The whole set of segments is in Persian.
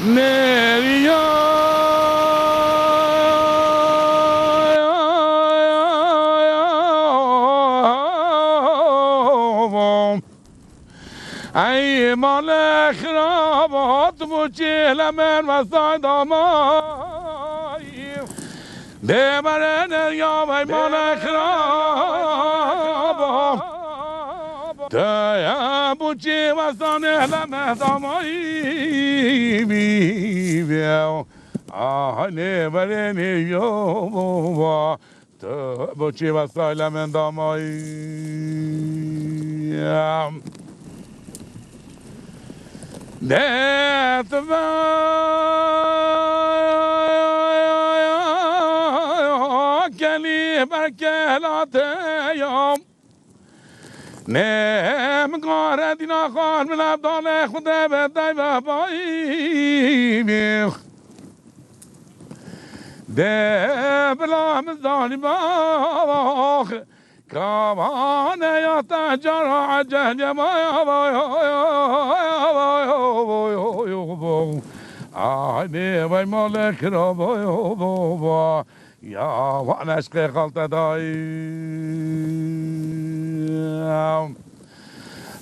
Nereye ای مال خرابات بوچیل من و سایدامایی ببرن یا ای مال خرابات تا بوچی و سانه لمهدامایی بیو آهنه برن یا تا بوچی و سایل من دامایی Death of Kelly Barkelatayom Nem Garadina Khan Milabdane Khudebe Daibabai Debla Mizalibah كمان يا تاجر عجل يا ما عيني وي مالك ربا يا وانا عشقي غلطة داي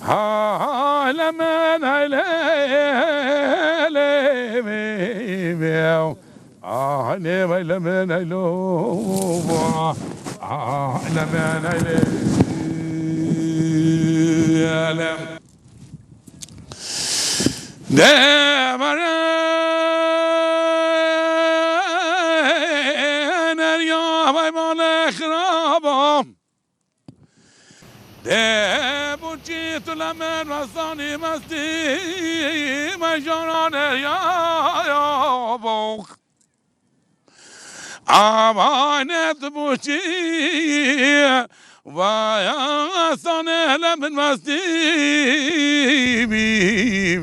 ها لمن هيلي عيني وي لمن هيلو لمن هيلي دمرن اليوم ما خرابم دبوچیت لمن رسانی مستی مجاران یا بوخ امانت بوچی و یا سانه لمن مستی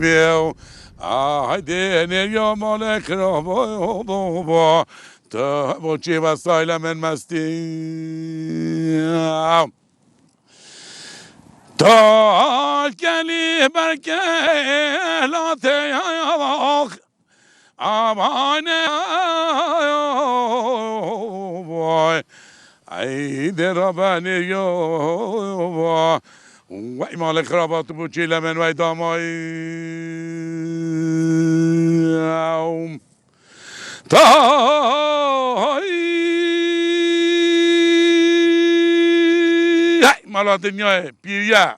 بیو هایده نیا مالک را با تا بوچی و سایل من مستی تا کلی برکلات یا امانه عيد رباني يوم وای مال خرابات بوچی لمن وای دامای تای مال دنیای پیریا